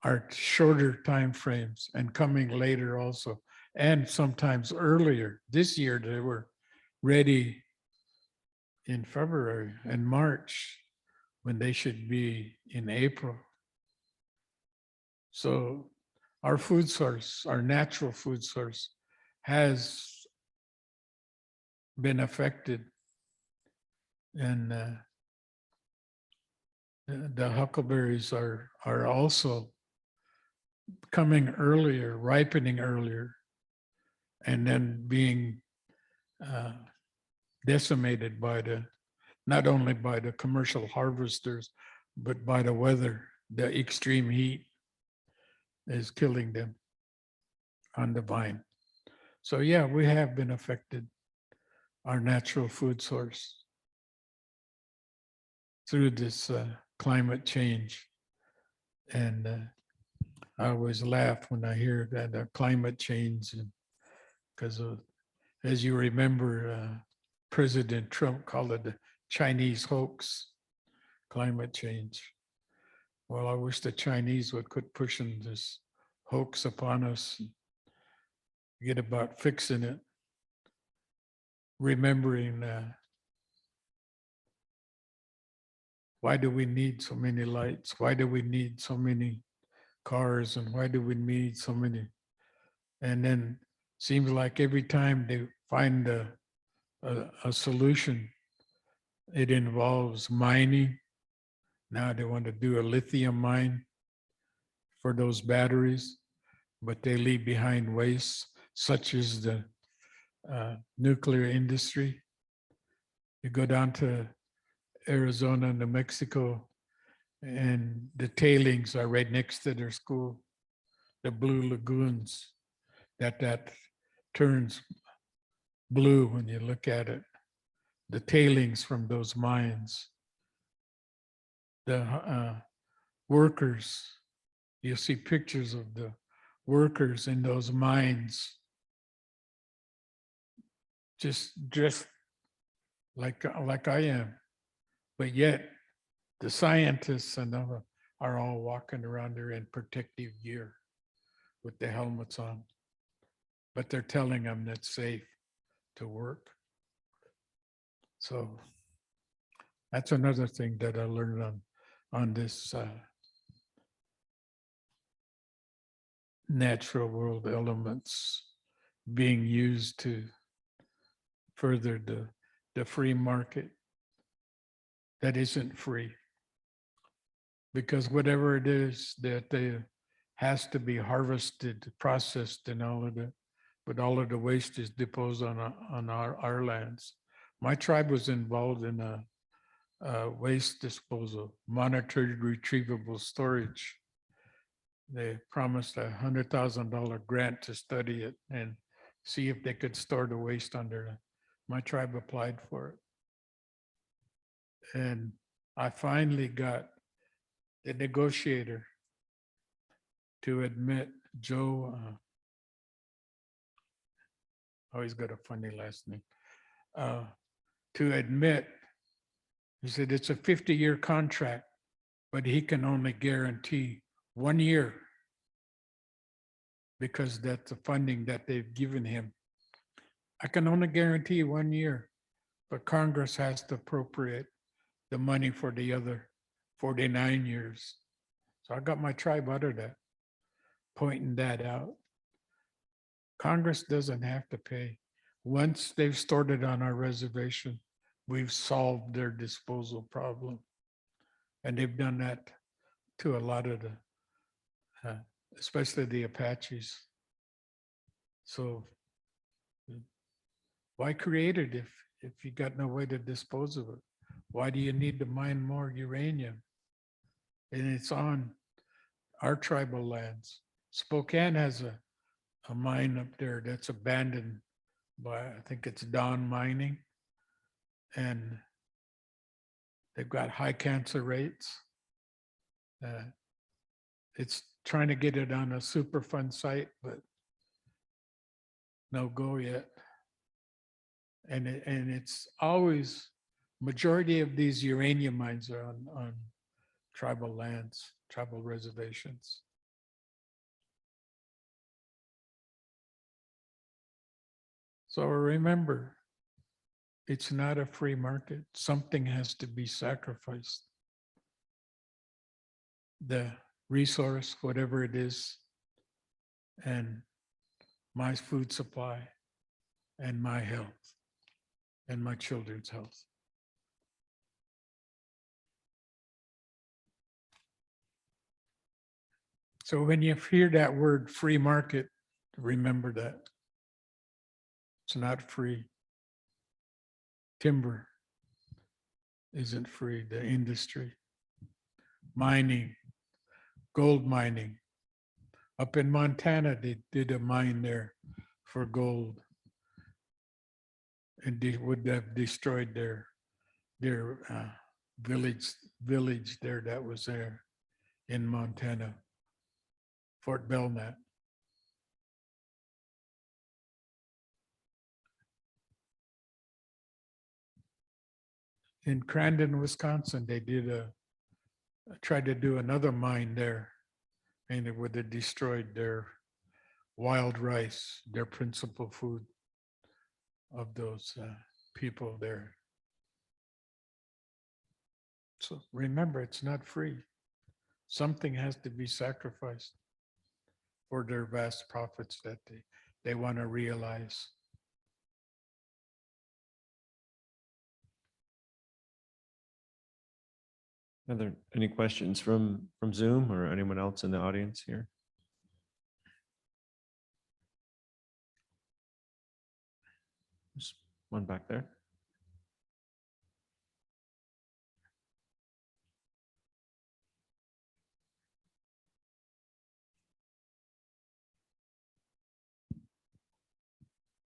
B: are shorter time frames and coming later also, and sometimes earlier. This year they were ready in February and March when they should be in April. So our food source, our natural food source, has been affected. And the huckleberries are also coming earlier, ripening earlier, and then being decimated by not only by the commercial harvesters, but by the weather. The extreme heat is killing them on the vine. So yeah, we have been affected, our natural food source, through this climate change. And I always laugh when I hear that climate change, because As you remember, President Trump called it the Chinese hoax, climate change. Well, I wish the Chinese would quit pushing this hoax upon us, and get about fixing it. Remembering why do we need so many lights? Why do we need so many cars? And why do we need so many? And then seems like every time they find a solution, it involves mining. Now they want to do a lithium mine for those batteries, but they leave behind waste, such as the nuclear industry. You go down to Arizona, New Mexico, and the tailings are right next to their school, the blue lagoons, that turns blue when you look at it. The tailings from those mines. The workers, you see pictures of the workers in those mines, just dressed like I am, but yet the scientists and them are all walking around there in protective gear with the helmets on, but they're telling them that's safe to work. So that's another thing that I learned on this natural world elements being used to further the free market that isn't free. Because whatever it is that has to be harvested, processed, and all of that, but all of the waste is disposed on our lands. My tribe was involved in a waste disposal, monitored retrievable storage. They promised $100,000 grant to study it and see if they could store the waste under it. My tribe applied for it. And I finally got the negotiator to admit, Joe, oh, he's got a funny last name, to admit, he said it's a 50-year contract, but he can only guarantee 1 year because that's the funding that they've given him. I can only guarantee 1 year, but Congress has to appropriate the money for the other 49 years. So I got my tribe out of that, pointing that out. Congress doesn't have to pay. Once they've stored it on our reservation, we've solved their disposal problem. And they've done that to a lot of the, especially the Apaches. So why create it if you got no way to dispose of it? Why do you need to mine more uranium? And it's on our tribal lands. Spokane has a mine up there that's abandoned by, I think it's Dawn Mining. And they've got high cancer rates. It's trying to get it on a Superfund site, but no go yet. And it's always, majority of these uranium mines are on tribal lands, tribal reservations. So remember, it's not a free market. Something has to be sacrificed. The resource, whatever it is, and my food supply, and my health, and my children's health. So when you hear that word free market, remember that. It's not free. Timber isn't free, the industry. Mining, gold mining. Up in Montana, they did a mine there for gold. And they would have destroyed their village there that was there in Montana, Fort Belknap. in Crandon, Wisconsin, they tried to do another mine there, and it would have destroyed their wild rice, their principal food of those people there. So remember, it's not free. Something has to be sacrificed for their vast profits that they want to realize.
C: Are there any questions from Zoom or anyone else in the audience here? There's one back there.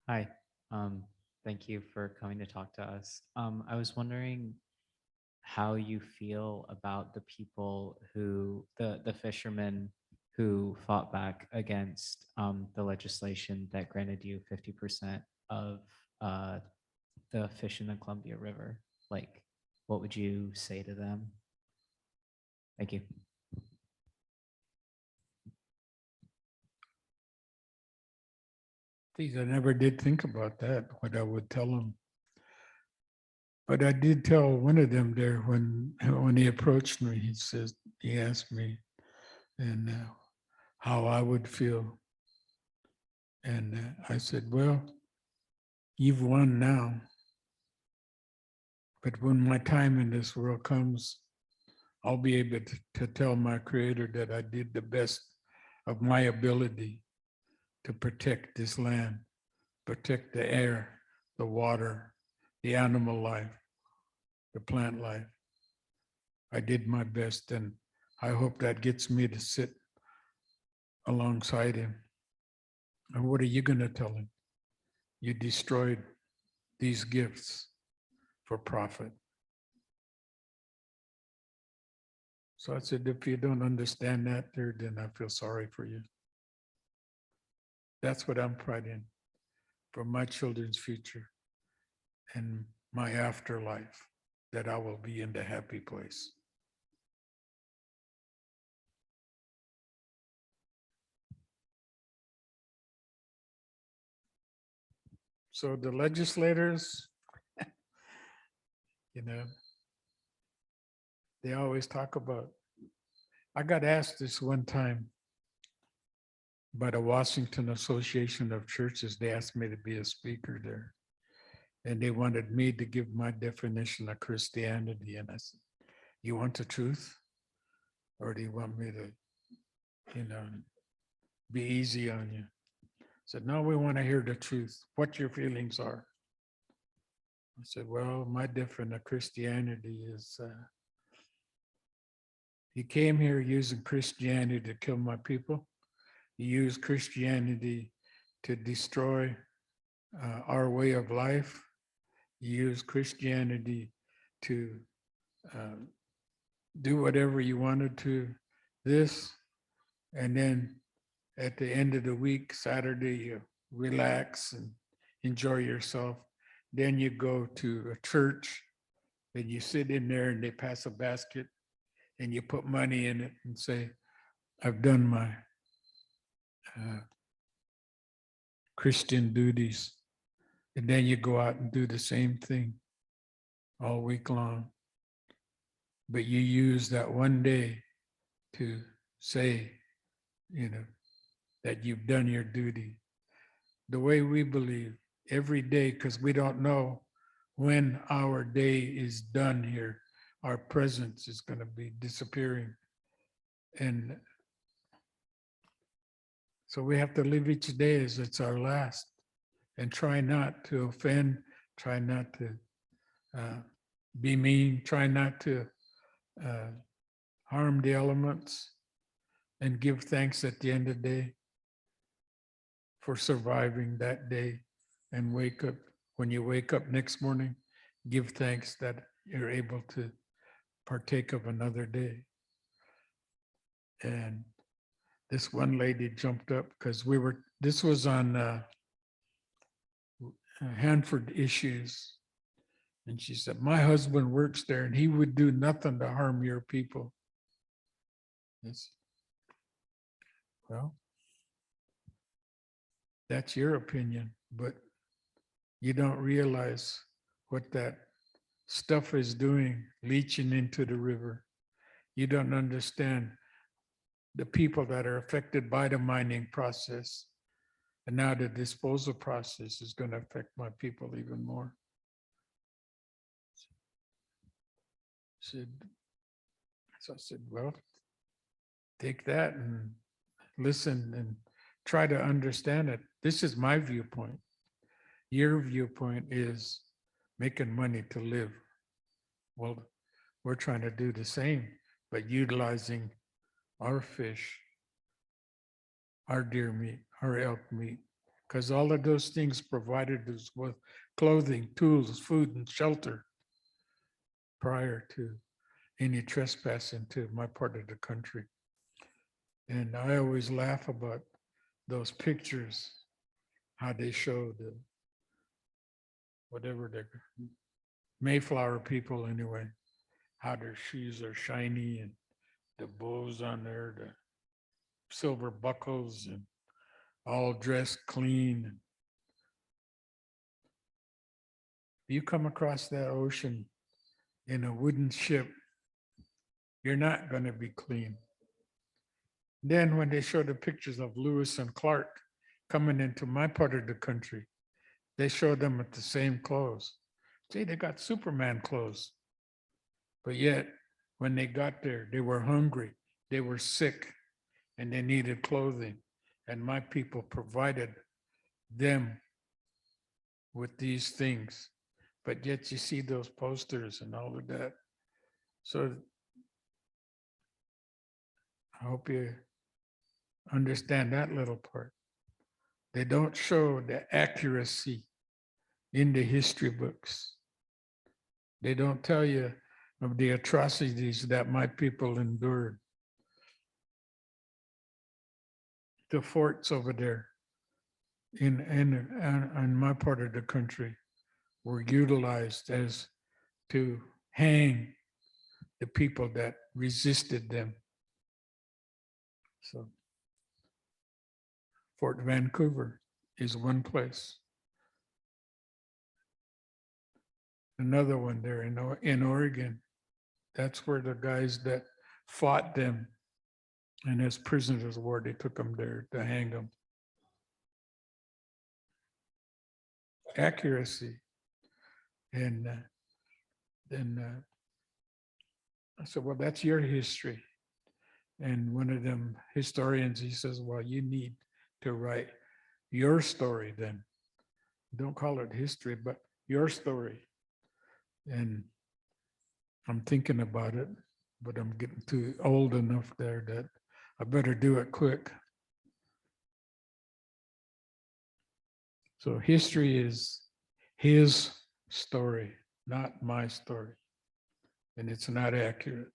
F: Hi, thank you for coming to talk to us. I was wondering how you feel about the people who, the fishermen who fought back against the legislation that granted you 50% of the fish in the Columbia River. Like, what would you say to them? Thank you.
B: Geez, I never did think about that, what I would tell them. But I did tell one of them there when he approached me, he asked me and how I would feel. And I said, well, you've won now. But when my time in this world comes, I'll be able to tell my Creator that I did the best of my ability to protect this land, protect the air, the water, the animal life, the plant life. I did my best, and I hope that gets me to sit alongside him. And what are you going to tell him? You destroyed these gifts for profit. So I said, if you don't understand that, then I feel sorry for you. That's what I'm fighting for, my children's future and my afterlife, that I will be in the happy place. So the legislators, they always talk about, I got asked this one time by the Washington Association of Churches. They asked me to be a speaker there. And they wanted me to give my definition of Christianity. And I said, you want the truth? Or do you want me to, be easy on you? I said, no, we want to hear the truth, what your feelings are. I said, well, my definition of Christianity is, he came here using Christianity to kill my people. He used Christianity to destroy our way of life. He used Christianity to do whatever you wanted to this. And then at the end of the week, Saturday, you relax and enjoy yourself. Then you go to a church and you sit in there and they pass a basket and you put money in it and say, I've done my Christian duties. And then you go out and do the same thing all week long. But you use that one day to say, that you've done your duty. The way we believe every day, because we don't know when our day is done here, our presence is going to be disappearing. And so we have to live each day as it's our last and try not to offend, try not to be mean, try not to harm the elements, and give thanks at the end of the day for surviving that day. And wake up, when you wake up next morning, give thanks that you're able to partake of another day. And this one lady jumped up because this was on Hanford Issues. And she said, my husband works there and he would do nothing to harm your people. Yes. Well, that's your opinion, but you don't realize what that stuff is doing, leaching into the river. You don't understand the people that are affected by the mining process. And now the disposal process is going to affect my people even more. So I said, well, take that and listen and try to understand it. This is my viewpoint. Your viewpoint is making money to live. Well, we're trying to do the same, but utilizing our fish, our deer meat, our elk meat, because all of those things provided us with clothing, tools, food, and shelter prior to any trespass into my part of the country. And I always laugh about those pictures, how they show the, whatever the Mayflower people anyway, how their shoes are shiny and the bows on there, the silver buckles and all dressed clean. You come across that ocean in a wooden ship, you're not going to be clean. Then when they show the pictures of Lewis and Clark coming into my part of the country, they show them with the same clothes. See, they got Superman clothes. But yet, when they got there, they were hungry, they were sick, and they needed clothing. And my people provided them with these things. But yet you see those posters and all of that. So I hope you understand that little part. They don't show the accuracy in the history books. They don't tell you of the atrocities that my people endured. The forts over there in my part of the country were utilized as to hang the people that resisted them. So Fort Vancouver is one place. Another one there in Oregon, that's where the guys that fought them and as prisoners of war, they took them there to hang them. Accuracy. And then I said, well, that's your history. And one of them historians, he says, well, you need to write your story then. Don't call it history, but your story. And I'm thinking about it, but I'm getting too old enough there that I better do it quick. So history is his story, not my story. And it's not accurate.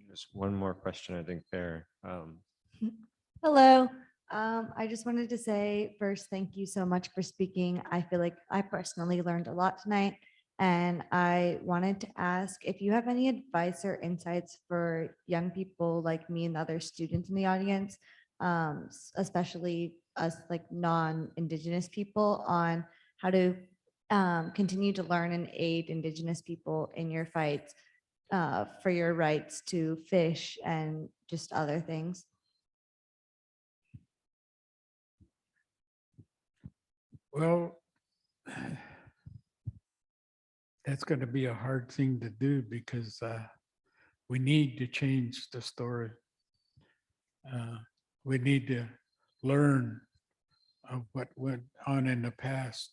C: There's one more question, I think, there.
G: Hello. I just wanted to say first, thank you so much for speaking. I feel like I personally learned a lot tonight. And I wanted to ask if you have any advice or insights for young people like me and other students in the audience, especially us like non-Indigenous people, on how to continue to learn and aid Indigenous people in your fights for your rights to fish and just other things.
B: Well, that's going to be a hard thing to do because we need to change the story. We need to learn of what went on in the past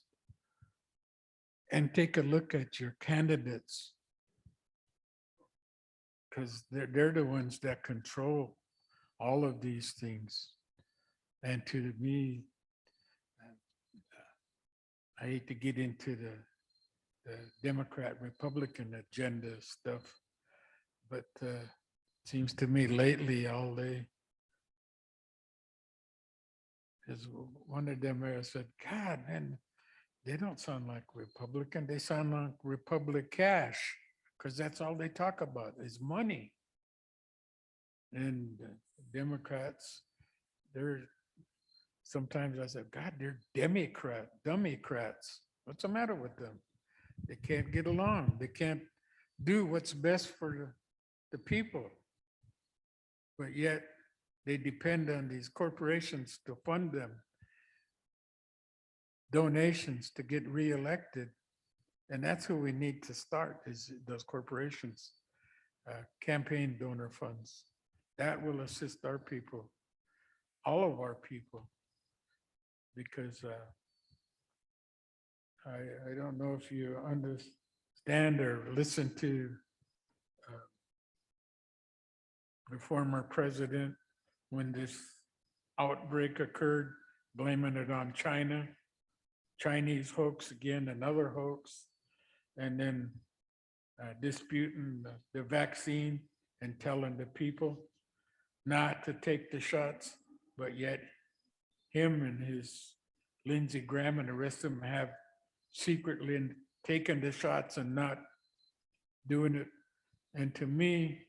B: and take a look at your candidates, because they're the ones that control all of these things. And to me, I hate to get into the Democrat Republican agenda stuff, but seems to me lately all they is one of them there said, God, man, They don't sound like Republican. They sound like Republic cash, because that's all they talk about is money. And Democrats, they're, sometimes I said, God, they're Democrats. What's the matter with them? They can't get along. They can't do what's best for the people. But yet they depend on these corporations to fund them, donations to get reelected. And that's who we need to start, is those corporations, campaign donor funds. That will assist our people, all of our people. Because I don't know if you understand or listen to the former president when this outbreak occurred, blaming it on China, Chinese hoax again, another hoax, and then disputing the vaccine and telling the people not to take the shots, but yet him and his Lindsey Graham and the rest of them have secretly taken the shots and not doing it. And to me,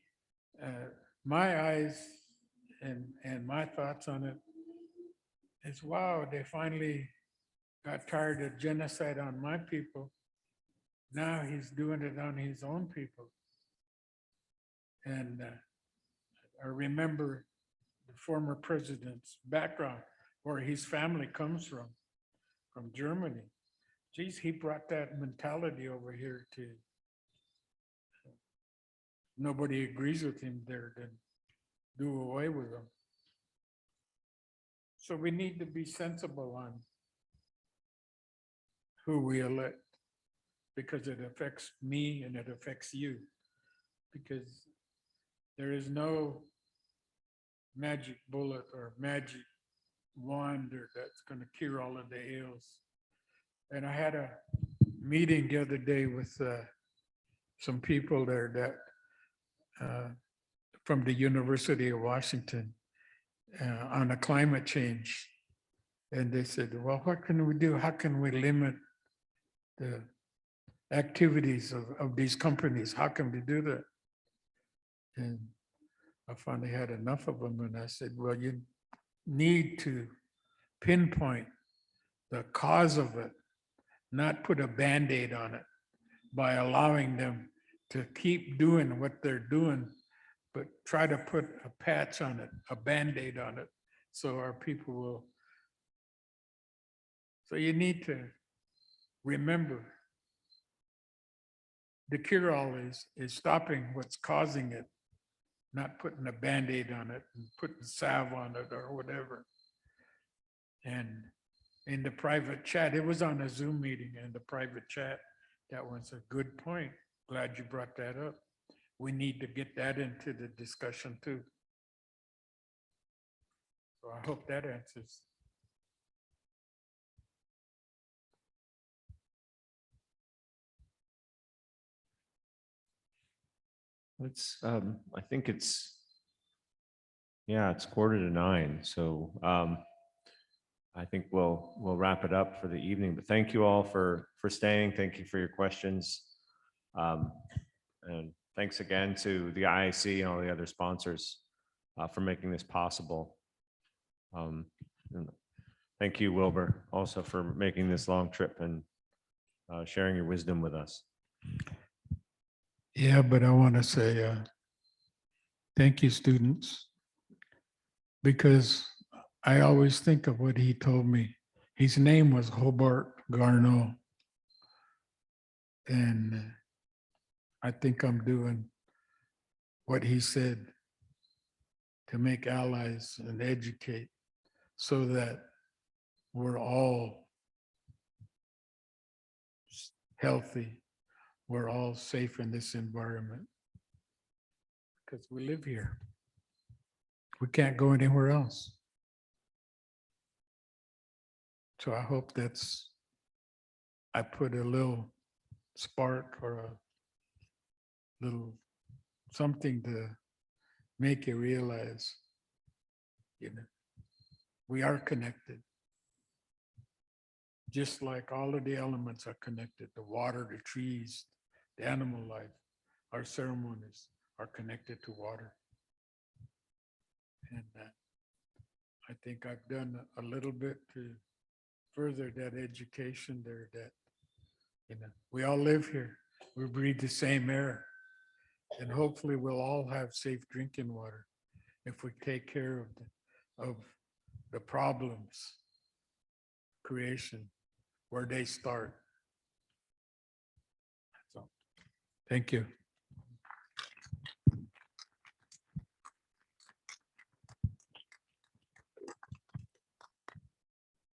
B: my eyes and my thoughts on it is, wow, they finally got tired of genocide on my people. Now he's doing it on his own people. And I remember the former president's background, where his family comes from Germany. Geez, he brought that mentality over here to, nobody agrees with him there, then do away with him. So we need to be sensible on who we elect, because it affects me and it affects you. Because there is no magic bullet or magic wand that's going to cure all of the ills. And I had a meeting the other day with some people there that from the University of Washington on a climate change. And they said, well, what can we do? How can we limit the activities of these companies? How can we do that? And I finally had enough of them. And I said, well, you need to pinpoint the cause of it, not put a Band-Aid on it by allowing them to keep doing what they're doing, but try to put a patch on it, a Band-Aid on it, so our people will. So you need to remember, the cure-all is stopping what's causing it, not putting a Band-Aid on it and putting salve on it or whatever. And in the private chat, it was on a Zoom meeting, in the private chat, that was a good point. Glad you brought that up. We need to get that into the discussion too. So I hope that answers.
C: It's, I think it's, yeah, it's 8:45. So I think we'll wrap it up for the evening, but thank you all for staying. Thank you for your questions. And thanks again to the IAC and all the other sponsors for making this possible. And thank you, Wilbur, also for making this long trip and sharing your wisdom with us.
B: Yeah, but I want to say thank you, students, because I always think of what he told me. His name was Hobart Garneau. And I think I'm doing what he said to make allies and educate so that we're all healthy. We're all safe in this environment because we live here. We can't go anywhere else. So I hope I put a little spark or a little something to make you realize, we are connected. just like all of the elements are connected, the water, the trees, the animal life, our ceremonies are connected to water. And I think I've done a little bit to further that education there that, we all live here. We breathe the same air. And hopefully we'll all have safe drinking water if we take care of the problems, creation, where they start. So, thank you.